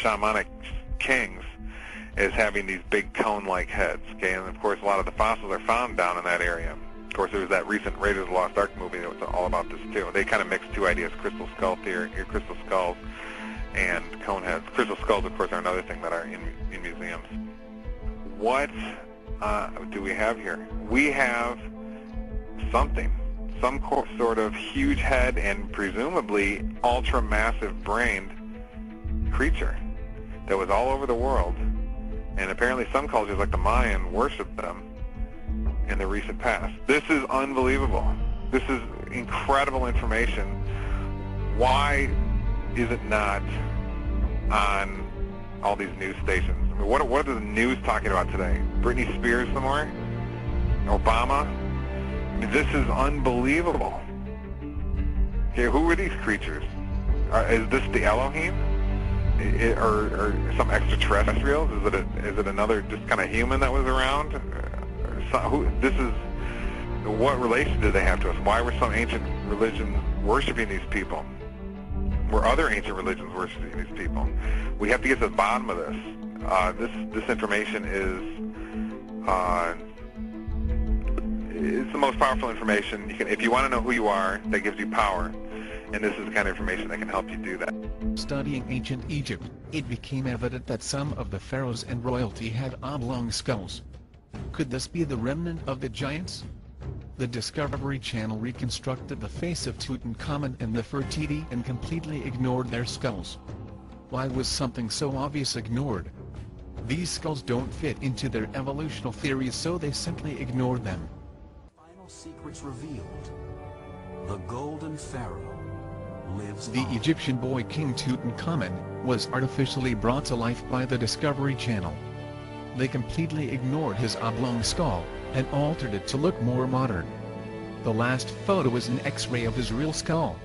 shamanic kings as having these big cone-like heads. Okay, and of course a lot of the fossils are found down in that area. Of course, there was that recent Raiders of the Lost Ark movie that was all about this too. They kind of mixed two ideas: crystal skull theory, crystal skulls, and cone heads. Crystal skulls, of course, are another thing that are in museums. What do we have here? We have something, some sort of huge head and presumably ultra-massive brained creature that was all over the world, and apparently some cultures like the Mayan worshiped them in the recent past. This is unbelievable. This is incredible information. Why is it not on all these news stations? I mean, what are the news talking about today? Britney Spears some more? Obama? I mean, this is unbelievable. Okay, who are these creatures? Is this the Elohim? Or some extraterrestrials? Is it another just kind of human that was around? What relation did they have to us? Why were some ancient religions worshiping these people? Were other ancient religions worshiping these people? We have to get to the bottom of this. This information it's the most powerful information. If you want to know who you are, that gives you power. And this is the kind of information that can help you do that. Studying ancient Egypt, it became evident that some of the pharaohs and royalty had oblong skulls. Could this be the remnant of the giants? The Discovery Channel reconstructed the face of Tutankhamun and Nefertiti and completely ignored their skulls. Why was something so obvious ignored? These skulls don't fit into their evolutional theories, so they simply ignored them. Final secrets revealed. The Golden Pharaoh lives The on. Egyptian boy King Tutankhamun was artificially brought to life by the Discovery Channel. They completely ignored his oblong skull and altered it to look more modern. The last photo is an X-ray of his real skull.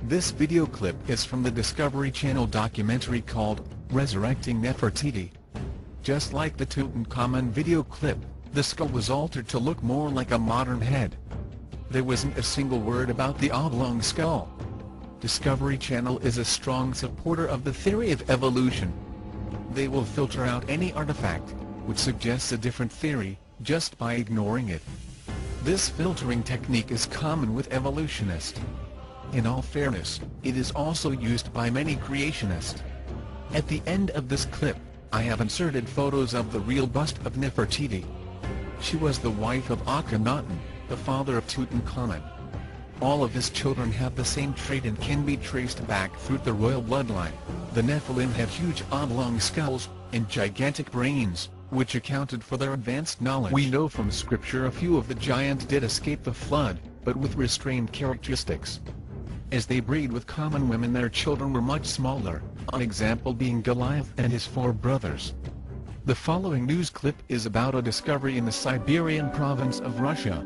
This video clip is from the Discovery Channel documentary called Resurrecting Nefertiti. Just like the Tutankhamun video clip, the skull was altered to look more like a modern head. There wasn't a single word about the oblong skull. Discovery Channel is a strong supporter of the theory of evolution. They will filter out any artifact which suggests a different theory just by ignoring it. This filtering technique is common with evolutionists. In all fairness, it is also used by many creationists. At the end of this clip, I have inserted photos of the real bust of Nefertiti. She was the wife of Akhenaten, the father of Tutankhamun. All of his children have the same trait and can be traced back through the royal bloodline. The Nephilim have huge oblong skulls and gigantic brains, which accounted for their advanced knowledge. We know from scripture a few of the giants did escape the flood, but with restrained characteristics. As they breed with common women, their children were much smaller, an example being Goliath and his 4 brothers. The following news clip is about a discovery in the Siberian province of Russia.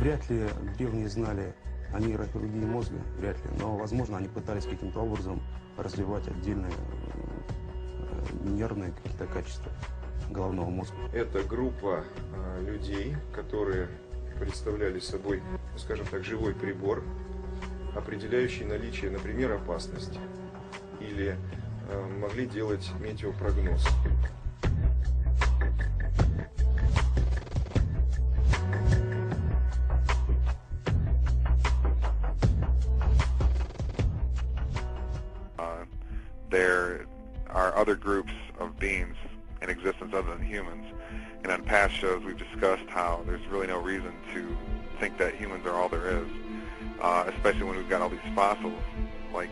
Вряд ли древние знали о нейрохирургии мозга, вряд ли, но, возможно, они пытались каким-то образом развивать отдельные нервные какие-то качества головного мозга. Это группа людей, которые представляли собой, скажем так, живой прибор, определяющий наличие, например, опасности, или могли делать метеопрогноз. There are other groups of beings in existence other than humans, and on past shows we've discussed how there's really no reason to think that humans are all there is, especially when we've got all these fossils like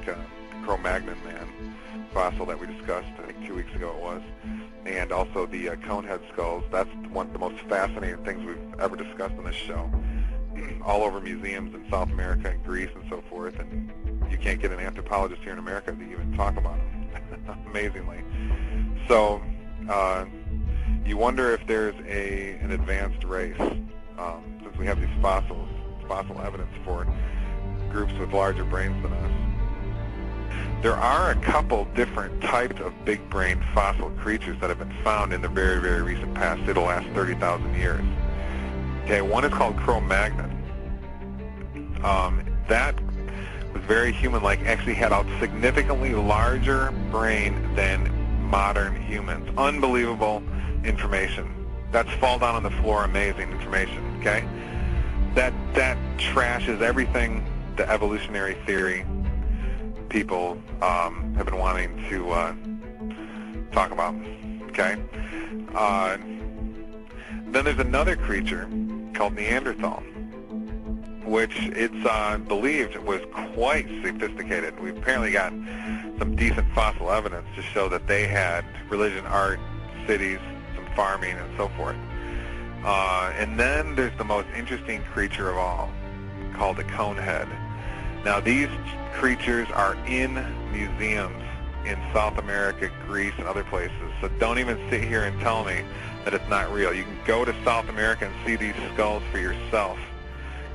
Cro-Magnon man fossil that we discussed, I think 2 weeks ago it was, and also the conehead skulls. That's one of the most fascinating things we've ever discussed on this show, all over museums in South America and Greece and so forth, and you can't get an anthropologist here in America to even talk about them, amazingly. So you wonder if there's an advanced race, since we have these fossil evidence for groups with larger brains than us. There are a couple different types of big-brained fossil creatures that have been found in the very, very recent past, say the last 30,000 years. Okay, one is called Cro-Magnon. That was very human-like, actually had a significantly larger brain than modern humans. Unbelievable information. That's fall down on the floor, amazing information, okay? That trashes everything the evolutionary theory people have been wanting to talk about, okay? Then there's another creature called Neanderthal, which it's believed was quite sophisticated. We've apparently got some decent fossil evidence to show that they had religion, art, cities, some farming, and so forth. And then there's the most interesting creature of all, called a conehead. Now these creatures are in museums in South America, Greece, and other places. So don't even sit here and tell me that it's not real. You can go to South America and see these skulls for yourself.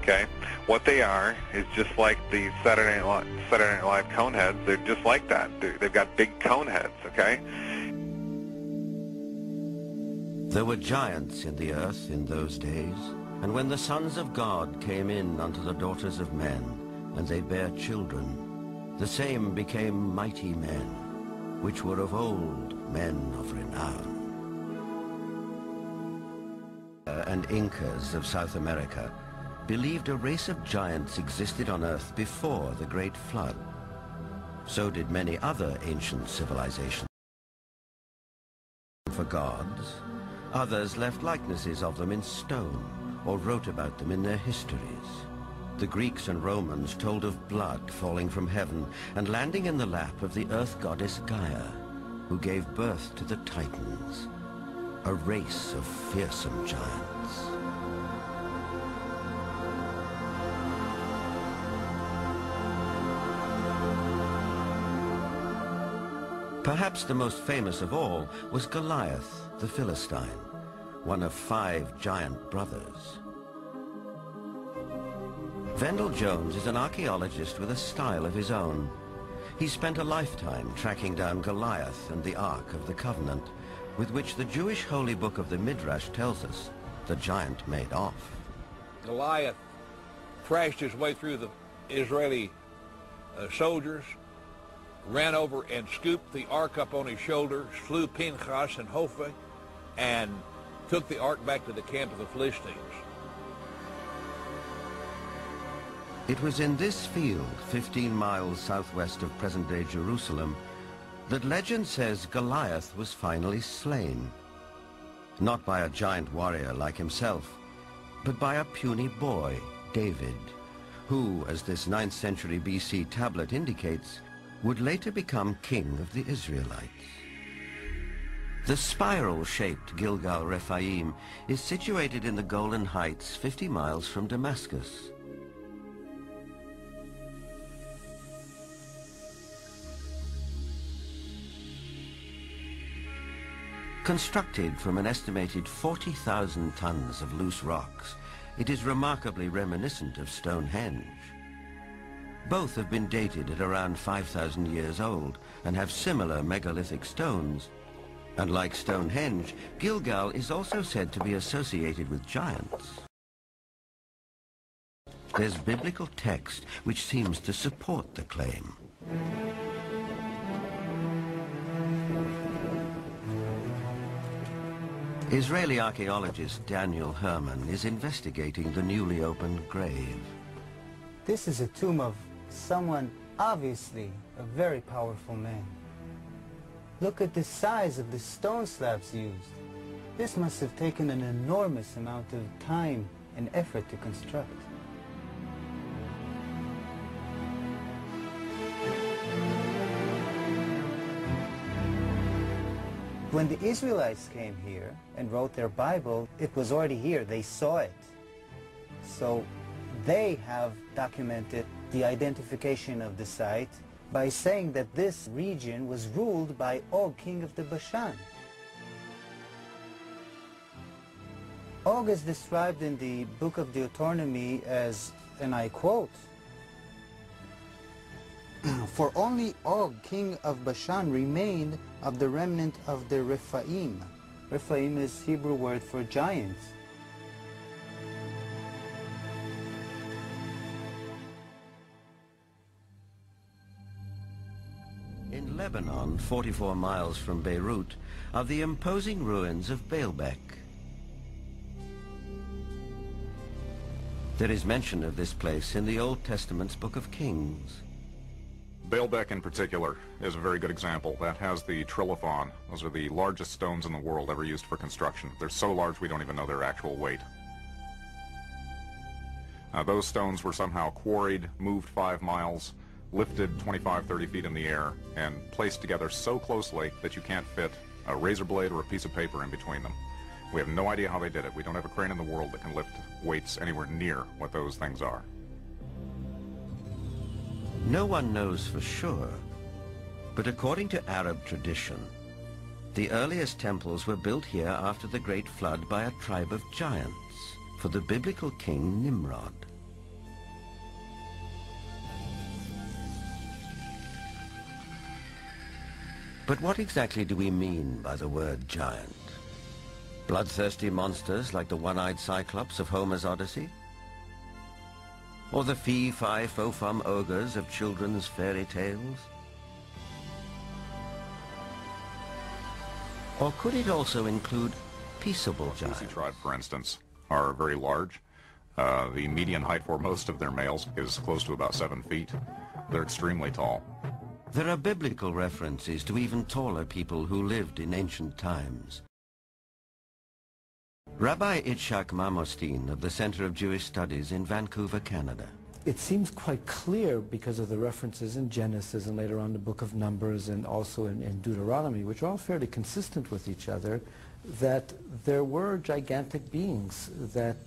Okay? What they are is just like the Saturday Night Live cone heads. They're just like that. They've got big cone heads, okay? There were giants in the earth in those days, and when the sons of God came in unto the daughters of men, and they bare children, the same became mighty men, which were of old men of renown. And Incas of South America believed a race of giants existed on earth before the Great Flood. So did many other ancient civilizations. For gods, others left likenesses of them in stone or wrote about them in their histories. The Greeks and Romans told of blood falling from heaven and landing in the lap of the earth goddess Gaia, who gave birth to the Titans, a race of fearsome giants. Perhaps the most famous of all was Goliath, the Philistine, one of 5 giant brothers. Vendell Jones is an archaeologist with a style of his own. He spent a lifetime tracking down Goliath and the Ark of the Covenant, with which the Jewish holy book of the Midrash tells us the giant made off. Goliath thrashed his way through the Israeli soldiers, ran over and scooped the ark up on his shoulder, slew Pinchas and Hophni, and took the ark back to the camp of the Philistines. It was in this field, 15 miles southwest of present-day Jerusalem, that legend says Goliath was finally slain. Not by a giant warrior like himself, but by a puny boy, David, who, as this 9th century BC tablet indicates, would later become king of the Israelites. The spiral-shaped Gilgal Rephaim is situated in the Golan Heights 50 miles from Damascus. Constructed from an estimated 40,000 tons of loose rocks, it is remarkably reminiscent of Stonehenge. Both have been dated at around 5,000 years old and have similar megalithic stones. And like Stonehenge, Gilgal is also said to be associated with giants. There's biblical text which seems to support the claim. Israeli archaeologist Daniel Herman is investigating the newly opened grave. This is a tomb of someone, obviously a very powerful man. Look at the size of the stone slabs used. This must have taken an enormous amount of time and effort to construct. When the Israelites came here and wrote their Bible, it was already here. They saw it. So they have documented the identification of the site by saying that this region was ruled by Og, king of the Bashan. Og is described in the Book of Deuteronomy as, and I quote, "For only Og, king of Bashan, remained of the remnant of the Rephaim." Rephaim is Hebrew word for giants. In Lebanon, 44 miles from Beirut, are the imposing ruins of Baalbek. There is mention of this place in the Old Testament's Book of Kings. Baalbek in particular is a very good example. That has the trilithon. Those are the largest stones in the world ever used for construction. They're so large we don't even know their actual weight. Those stones were somehow quarried, moved 5 miles, lifted 25, 30 feet in the air, and placed together so closely that you can't fit a razor blade or a piece of paper in between them. We have no idea how they did it. We don't have a crane in the world that can lift weights anywhere near what those things are. No one knows for sure, but according to Arab tradition, the earliest temples were built here after the Great Flood by a tribe of giants for the biblical king Nimrod. But what exactly do we mean by the word giant? Bloodthirsty monsters like the one-eyed Cyclops of Homer's Odyssey? Or the fee-fi-fo-fum ogres of children's fairy tales? Or could it also include peaceable giants? The Tusi tribe, for instance, are very large. The median height for most of their males is close to about 7 feet. They're extremely tall. There are biblical references to even taller people who lived in ancient times. Rabbi Itzhak Mamostin of the Center of Jewish Studies in Vancouver, Canada. It seems quite clear because of the references in Genesis and later on the Book of Numbers and also in Deuteronomy, which are all fairly consistent with each other, that there were gigantic beings that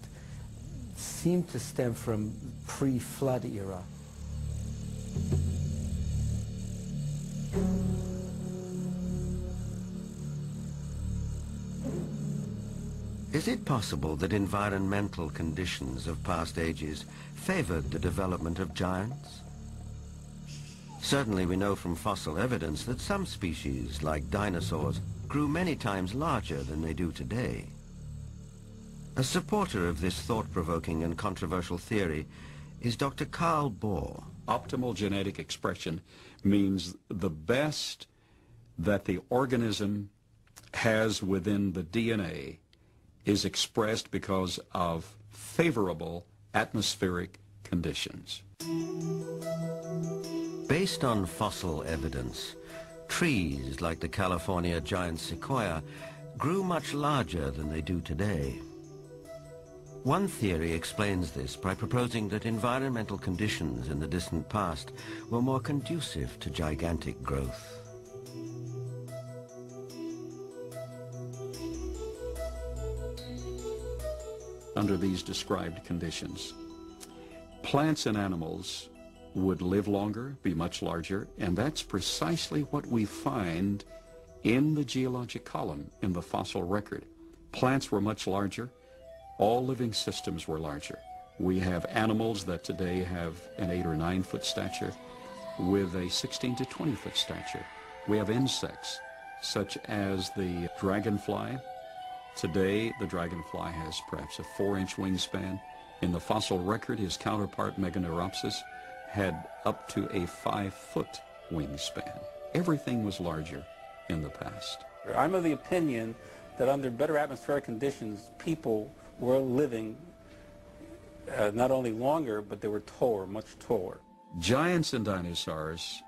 seem to stem from pre-flood era. Is it possible that environmental conditions of past ages favored the development of giants? Certainly we know from fossil evidence that some species, like dinosaurs, grew many times larger than they do today. A supporter of this thought-provoking and controversial theory is Dr. Carl Bohr. Optimal genetic expression means the best that the organism has within the DNA is expressed because of favorable atmospheric conditions. Based on fossil evidence, trees like the California giant sequoia grew much larger than they do today. One theory explains this by proposing that environmental conditions in the distant past were more conducive to gigantic growth. Under these described conditions, plants and animals would live longer, be much larger, and that's precisely what we find in the geologic column, in the fossil record. Plants were much larger. All living systems were larger. We have animals that today have an 8 or 9 foot stature with a 16 to 20 foot stature. We have insects such as the dragonfly. Today, the dragonfly has perhaps a 4-inch wingspan. In the fossil record, his counterpart, Meganeuropsis, had up to a 5-foot wingspan. Everything was larger in the past. I'm of the opinion that under better atmospheric conditions, people were living not only longer, but they were taller, much taller. Giants and dinosaurs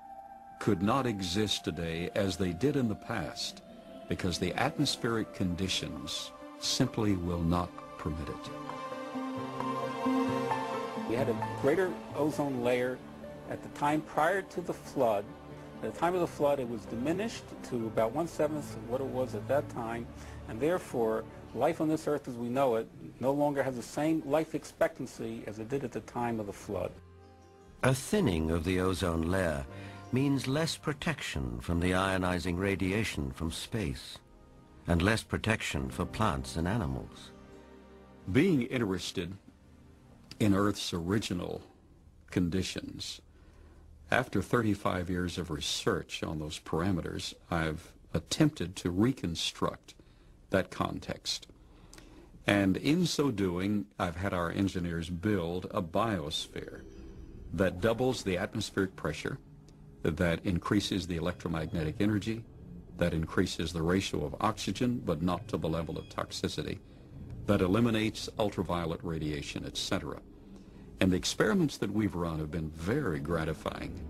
could not exist today as they did in the past because the atmospheric conditions simply will not permit it. We had a greater ozone layer at the time prior to the flood. At the time of the flood, it was diminished to about 1/7 of what it was at that time, and therefore, life on this earth as we know it no longer has the same life expectancy as it did at the time of the flood. A thinning of the ozone layer means less protection from the ionizing radiation from space, and less protection for plants and animals. Being interested in Earth's original conditions, after 35 years of research on those parameters, I've attempted to reconstruct that context. And in so doing, I've had our engineers build a biosphere that doubles the atmospheric pressure, that increases the electromagnetic energy, that increases the ratio of oxygen, but not to the level of toxicity, that eliminates ultraviolet radiation, etc. And the experiments that we've run have been very gratifying.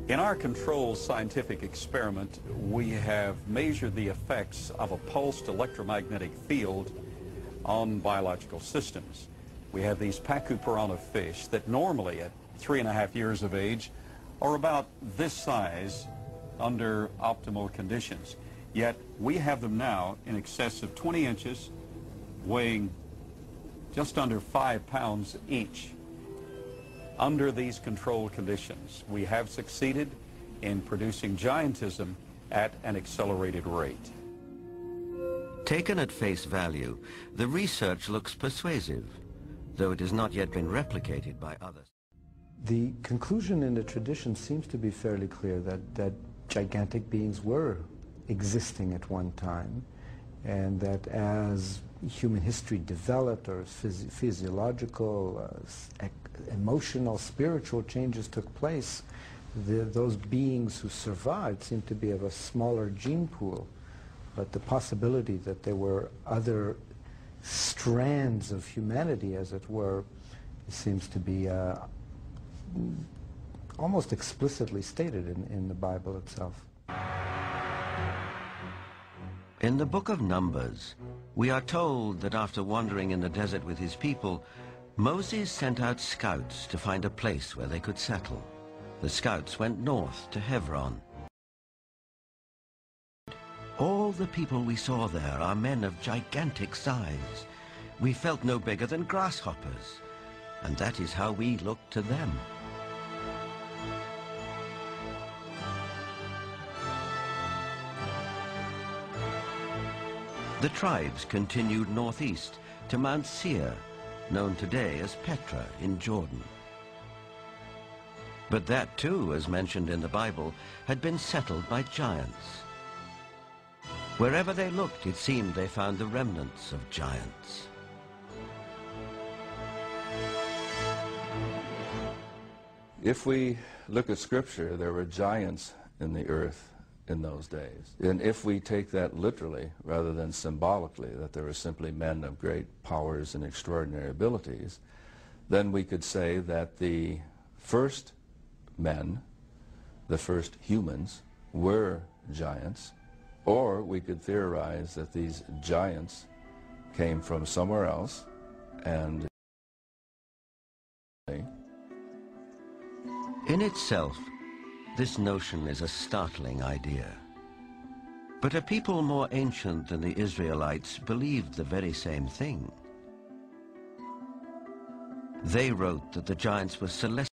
In our controlled scientific experiment, we have measured the effects of a pulsed electromagnetic field on biological systems. We have these Pacu piranha fish that normally at 3.5 years of age are about this size under optimal conditions. Yet we have them now in excess of 20 inches, weighing just under 5 pounds each. Under these controlled conditions, we have succeeded in producing giantism at an accelerated rate. Taken at face value, the research looks persuasive, though it has not yet been replicated by others. The conclusion in the tradition seems to be fairly clear that gigantic beings were existing at one time, and that as human history developed, or physiological, emotional, spiritual changes took place, those beings who survived seemed to be of a smaller gene pool. But the possibility that there were other strands of humanity, as it were, seems to be almost explicitly stated in the Bible itself. In the book of Numbers, we are told that after wandering in the desert with his people, Moses sent out scouts to find a place where they could settle. The scouts went north to Hebron. All the people we saw there are men of gigantic size. We felt no bigger than grasshoppers, and that is how we looked to them. The tribes continued northeast to Mount Seir, known today as Petra in Jordan. But that too, as mentioned in the Bible, had been settled by giants. Wherever they looked, it seemed they found the remnants of giants. If we look at Scripture, there were giants in the earth in those days. And if we take that literally rather than symbolically, that there were simply men of great powers and extraordinary abilities, then we could say that the first men, the first humans, were giants, or we could theorize that these giants came from somewhere else and in itself, this notion is a startling idea. But a people more ancient than the Israelites believed the very same thing. They wrote that the giants were celestial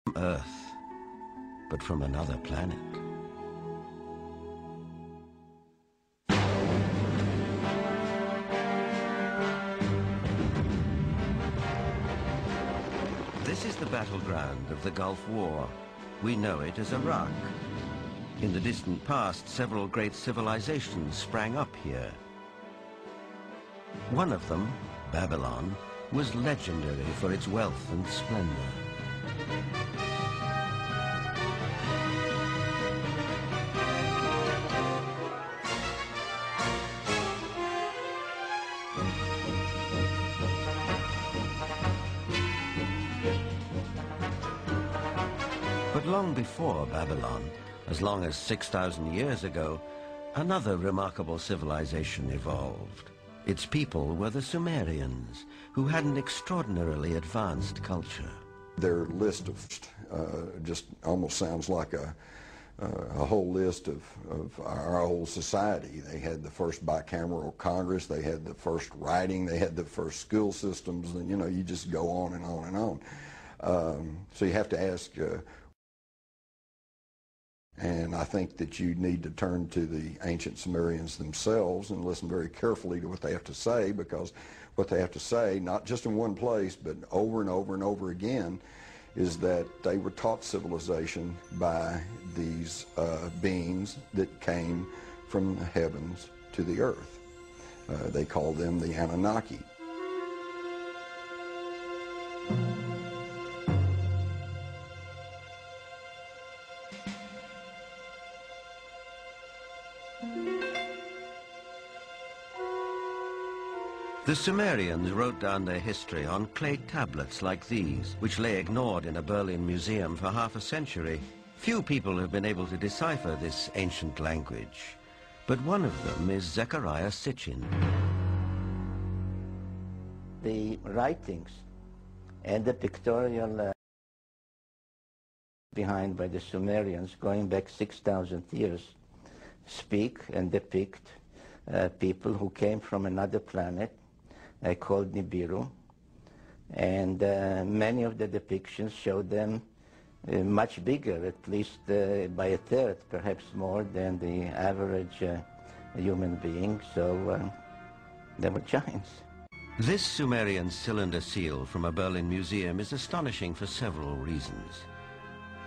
from Earth, but from another planet. This is the battleground of the Gulf War. We know it as Iraq. In the distant past, several great civilizations sprang up here. One of them, Babylon, was legendary for its wealth and splendor. But long before Babylon, as long as 6,000 years ago, another remarkable civilization evolved. Its people were the Sumerians, who had an extraordinarily advanced culture. Their list of just almost sounds like a whole list of our old society. They had the first bicameral Congress, they had the first writing, they had the first school systems, and you know, you just go on and on and on. So you have to ask, and I think that you need to turn to the ancient Sumerians themselves and listen very carefully to what they have to say, because what they have to say, not just in one place, but over and over and over again, is that they were taught civilization by these beings that came from the heavens to the earth. They called them the Anunnaki. The Sumerians wrote down their history on clay tablets like these, which lay ignored in a Berlin museum for half a century. Few people have been able to decipher this ancient language, but one of them is Zechariah Sitchin. The writings and the pictorial behind by the Sumerians, going back 6,000 years, speak and depict people who came from another planet called Nibiru, and many of the depictions show them much bigger, at least by a third, perhaps more than the average human being, so they were giants. This Sumerian cylinder seal from a Berlin museum is astonishing for several reasons.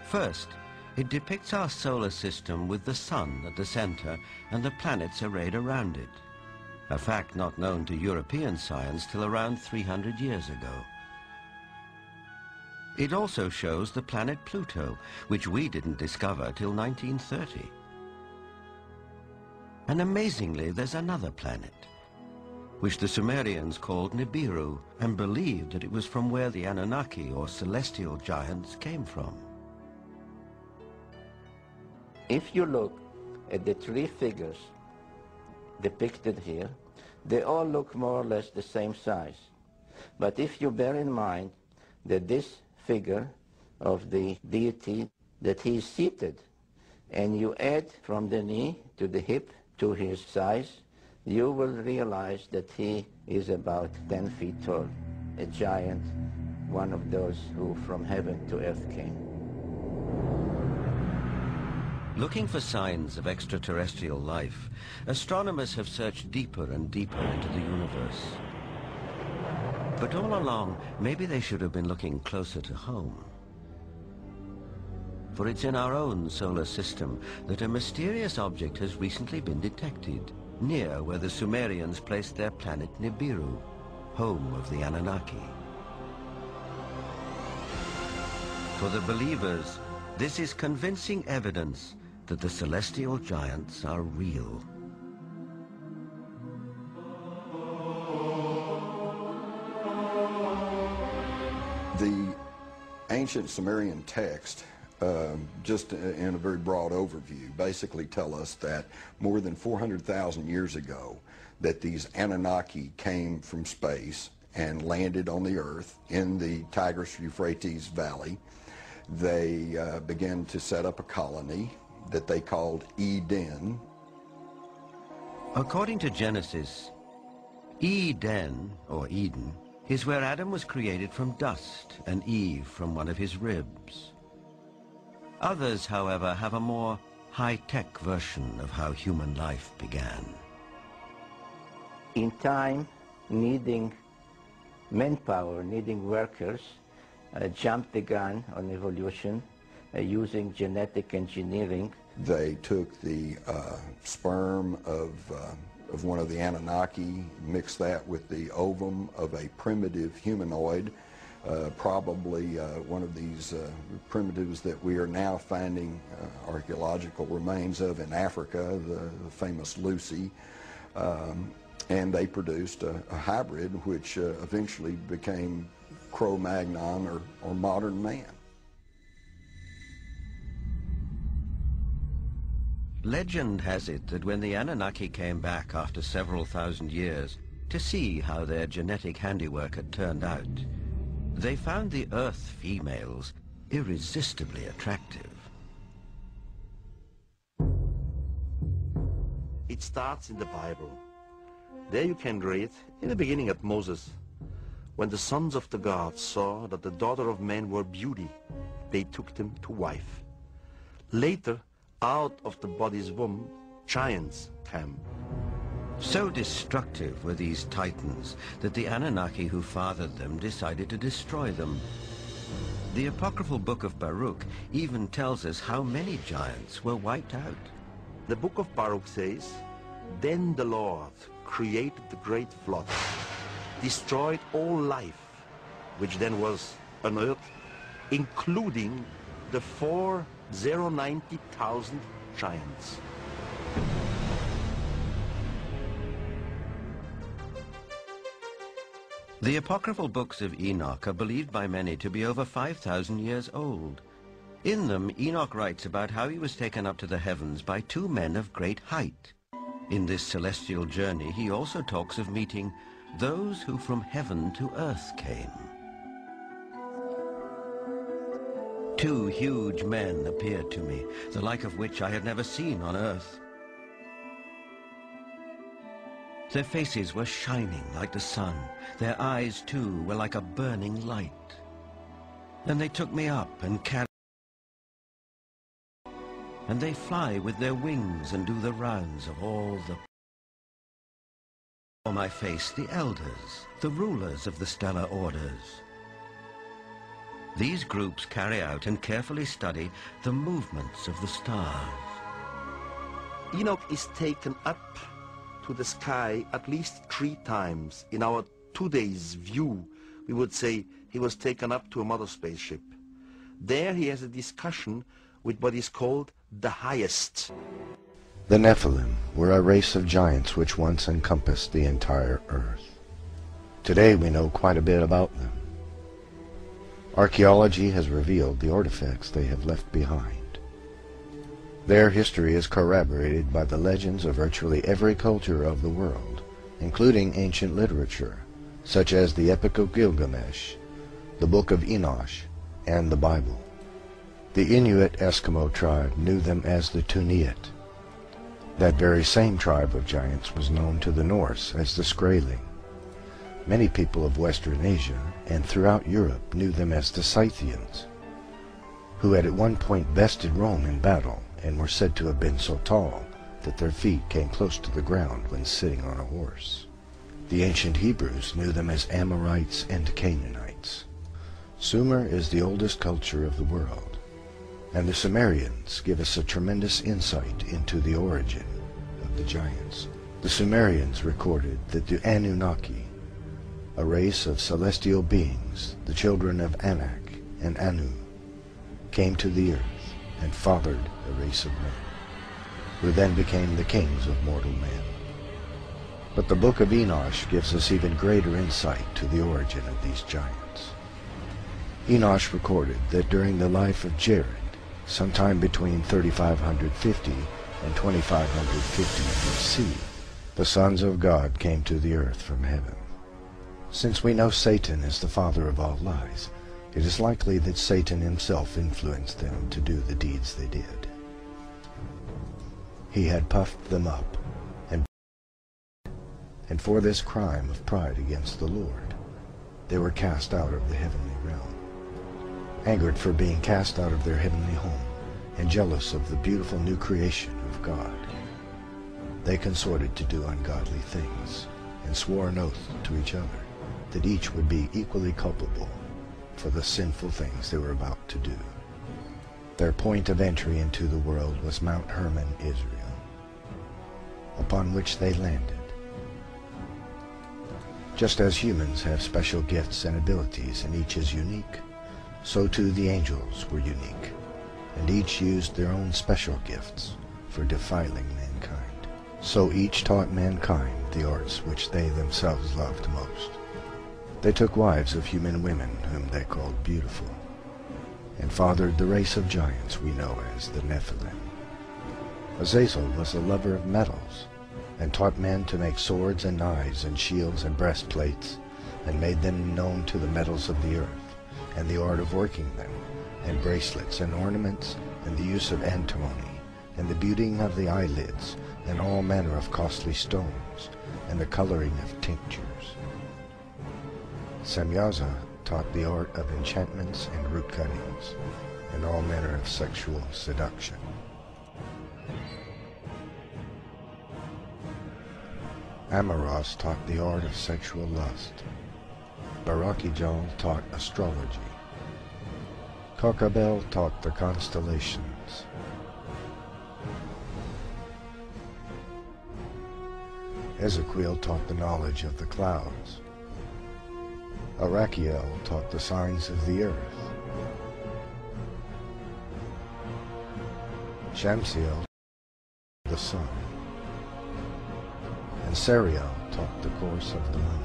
First, it depicts our solar system with the sun at the center and the planets arrayed around it, a fact not known to European science till around 300 years ago. It also shows the planet Pluto, which we didn't discover till 1930. And amazingly, there's another planet, which the Sumerians called Nibiru, and believed that it was from where the Anunnaki, or celestial giants, came from. If you look at the three figures depicted here, they all look more or less the same size. But if you bear in mind that this figure of the deity, that he is seated, and you add from the knee to the hip to his size, you will realize that he is about 10 feet tall, a giant, one of those who from heaven to earth came. Looking for signs of extraterrestrial life, astronomers have searched deeper and deeper into the universe. But all along, maybe they should have been looking closer to home. For it's in our own solar system that a mysterious object has recently been detected, near where the Sumerians placed their planet Nibiru, home of the Anunnaki. For the believers, this is convincing evidence that the celestial giants are real. The ancient Sumerian text, just in a very broad overview, basically tell us that more than 400,000 years ago, that these Anunnaki came from space and landed on the earth in the Tigris-Euphrates Valley. They began to set up a colony that they called Eden. According to Genesis, Eden, or Eden, is where Adam was created from dust and Eve from one of his ribs. Others, however, have a more high-tech version of how human life began. In time, needing manpower, needing workers, jumped the gun on evolution using genetic engineering. They took the sperm of one of the Anunnaki, mixed that with the ovum of a primitive humanoid, probably one of these primitives that we are now finding archaeological remains of in Africa, the famous Lucy. And they produced a hybrid which eventually became Cro-Magnon or modern man. Legend has it that when the Anunnaki came back after several thousand years to see how their genetic handiwork had turned out, they found the Earth females irresistibly attractive. It starts in the Bible. There you can read, in the beginning at Moses, when the sons of the gods saw that the daughter of men were beauty, they took them to wife. Later, out of the body's womb, giants came. So destructive were these titans that the Anunnaki who fathered them decided to destroy them. The apocryphal book of Baruch even tells us how many giants were wiped out. The book of Baruch says, "Then the Lord created the great flood, destroyed all life, which then was on earth, including the 490,000 giants." The apocryphal books of Enoch are believed by many to be over 5,000 years old. In them, Enoch writes about how he was taken up to the heavens by two men of great height. In this celestial journey, he also talks of meeting those who from heaven to earth came. Two huge men appeared to me, the like of which I had never seen on earth. Their faces were shining like the sun. Their eyes, too, were like a burning light. Then they took me up and carried, and they fly with their wings and do the rounds of all the... On my face, the elders, the rulers of the stellar orders. These groups carry out and carefully study the movements of the stars. Enoch is taken up to the sky at least 3 times. In our today's view, we would say he was taken up to a mother spaceship. There he has a discussion with what is called the highest. The Nephilim were a race of giants which once encompassed the entire earth. Today we know quite a bit about them. Archaeology has revealed the artifacts they have left behind. Their history is corroborated by the legends of virtually every culture of the world, including ancient literature, such as the Epic of Gilgamesh, the Book of Enoch, and the Bible. The Inuit Eskimo tribe knew them as the Tuniat. That very same tribe of giants was known to the Norse as the Skraeling. Many people of Western Asia and throughout Europe knew them as the Scythians, who had at one point bested Rome in battle and were said to have been so tall that their feet came close to the ground when sitting on a horse. The ancient Hebrews knew them as Amorites and Canaanites. Sumer is the oldest culture of the world, and the Sumerians give us a tremendous insight into the origin of the giants. The Sumerians recorded that the Anunnaki, a race of celestial beings, the children of Anak and Anu, came to the earth and fathered a race of men, who then became the kings of mortal men. But the Book of Enoch gives us even greater insight to the origin of these giants. Enoch recorded that during the life of Jared, sometime between 3550 and 2550 BC, the sons of God came to the earth from heaven. Since we know Satan is the father of all lies, it is likely that Satan himself influenced them to do the deeds they did. He had puffed them up, and for this crime of pride against the Lord, they were cast out of the heavenly realm. Angered for being cast out of their heavenly home, and jealous of the beautiful new creation of God, they consorted to do ungodly things, and swore an oath to each other that each would be equally culpable for the sinful things they were about to do. Their point of entry into the world was Mount Hermon, Israel, upon which they landed. Just as humans have special gifts and abilities and each is unique, so too the angels were unique, and each used their own special gifts for defiling mankind. So each taught mankind the arts which they themselves loved most. They took wives of human women whom they called beautiful, and fathered the race of giants we know as the Nephilim. Azazel was a lover of metals, and taught men to make swords and knives and shields and breastplates, and made them known to the metals of the earth, and the art of working them, and bracelets and ornaments, and the use of antimony, and the beauty of the eyelids, and all manner of costly stones, and the coloring of tinctures. Samyaza taught the art of enchantments and root cuttings, and all manner of sexual seduction. Amaras taught the art of sexual lust. Barakijal taught astrology. Kokabel taught the constellations. Ezekiel taught the knowledge of the clouds. Arachiel taught the signs of the earth. Shamsiel the sun. And Sariel taught the course of the moon.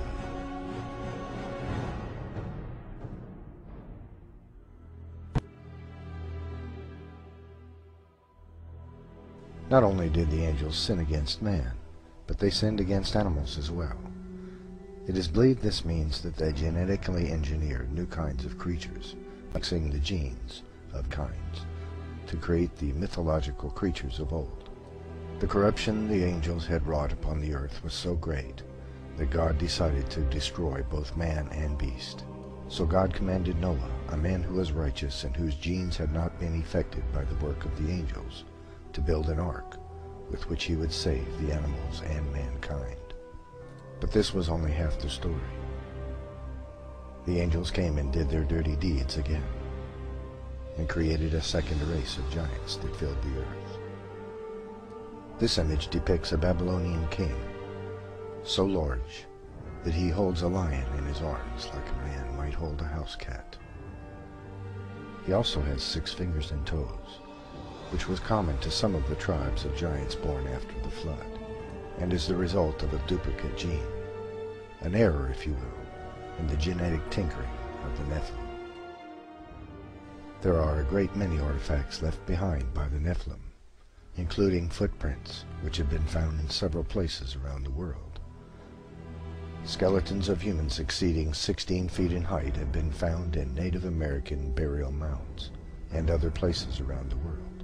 Not only did the angels sin against man, but they sinned against animals as well. It is believed this means that they genetically engineered new kinds of creatures, mixing the genes of kinds, to create the mythological creatures of old. The corruption the angels had wrought upon the earth was so great that God decided to destroy both man and beast. So God commanded Noah, a man who was righteous and whose genes had not been affected by the work of the angels, to build an ark with which he would save the animals and mankind. But this was only half the story. The angels came and did their dirty deeds again, and created a second race of giants that filled the earth. This image depicts a Babylonian king, so large that he holds a lion in his arms like a man might hold a house cat. He also has 6 fingers and toes, which was common to some of the tribes of giants born after the flood, and is the result of a duplicate gene, an error, if you will, in the genetic tinkering of the Nephilim. There are a great many artifacts left behind by the Nephilim, including footprints, which have been found in several places around the world. Skeletons of humans exceeding 16 feet in height have been found in Native American burial mounds and other places around the world.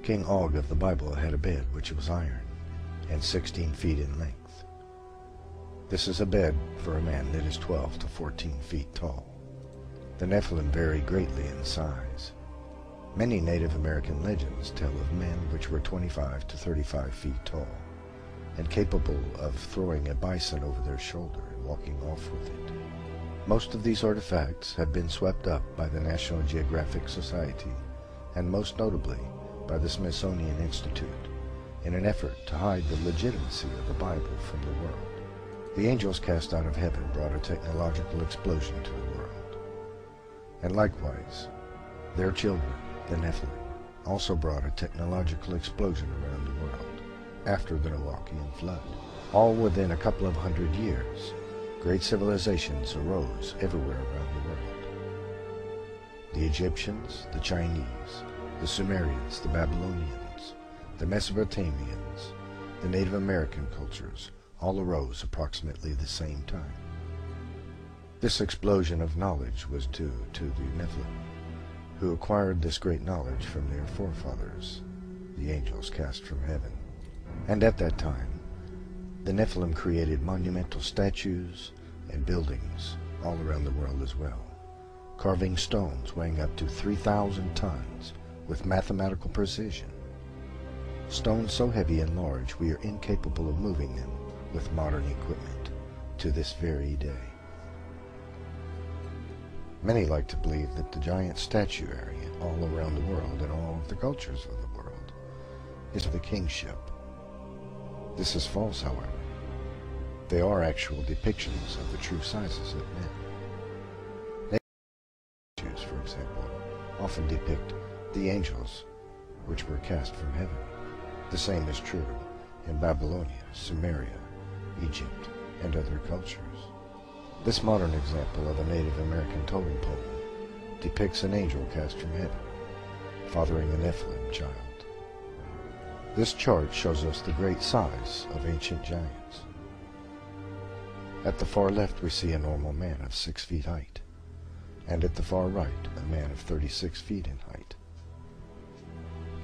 King Og of the Bible had a bed which was iron and 16 feet in length. This is a bed for a man that is 12 to 14 feet tall. The Nephilim vary greatly in size. Many Native American legends tell of men which were 25 to 35 feet tall, and capable of throwing a bison over their shoulder and walking off with it. Most of these artifacts have been swept up by the National Geographic Society, and most notably by the Smithsonian Institute, in an effort to hide the legitimacy of the Bible from the world. The angels cast out of heaven brought a technological explosion to the world. And likewise, their children, the Nephilim, also brought a technological explosion around the world after the Noachian flood. All within a couple of 100 years, great civilizations arose everywhere around the world. The Egyptians, the Chinese, the Sumerians, the Babylonians, the Mesopotamians, the Native American cultures all arose approximately the same time. This explosion of knowledge was due to the Nephilim, who acquired this great knowledge from their forefathers, the angels cast from heaven. And at that time, the Nephilim created monumental statues and buildings all around the world as well, carving stones weighing up to 3,000 tons with mathematical precision. Stones so heavy and large we are incapable of moving them with modern equipment to this very day. Many like to believe that the giant statuary all around the world and all of the cultures of the world is the kingship. This is false, however. They are actual depictions of the true sizes of men. Statues, for example, often depict the angels which were cast from heaven. The same is true in Babylonia, Sumeria, Egypt, and other cultures. This modern example of a Native American totem pole depicts an angel cast from heaven, fathering a Nephilim child. This chart shows us the great size of ancient giants. At the far left we see a normal man of 6 feet height, and at the far right a man of 36 feet in height.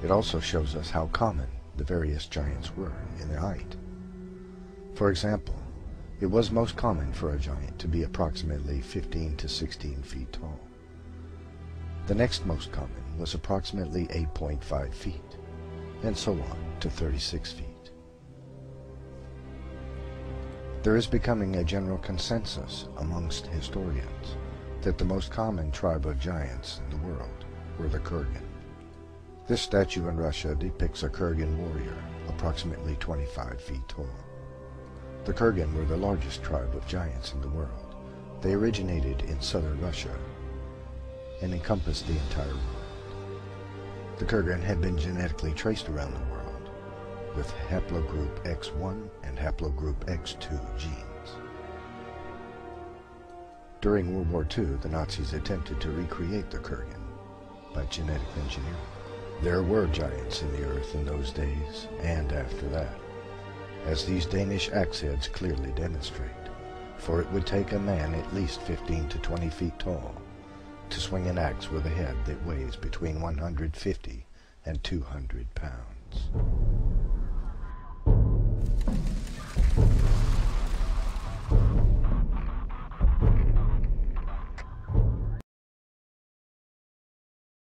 It also shows us how common the various giants were in their height. For example, it was most common for a giant to be approximately 15 to 16 feet tall. The next most common was approximately 8.5 feet, and so on to 36 feet. There is becoming a general consensus amongst historians that the most common tribe of giants in the world were the Kurgan. This statue in Russia depicts a Kurgan warrior, approximately 25 feet tall. The Kurgan were the largest tribe of giants in the world. They originated in southern Russia and encompassed the entire world. The Kurgan had been genetically traced around the world with haplogroup X1 and haplogroup X2 genes. During World War II, the Nazis attempted to recreate the Kurgan by genetic engineering. There were giants in the earth in those days and after that, as these Danish axe heads clearly demonstrate, for it would take a man at least 15 to 20 feet tall to swing an axe with a head that weighs between 150 and 200 pounds.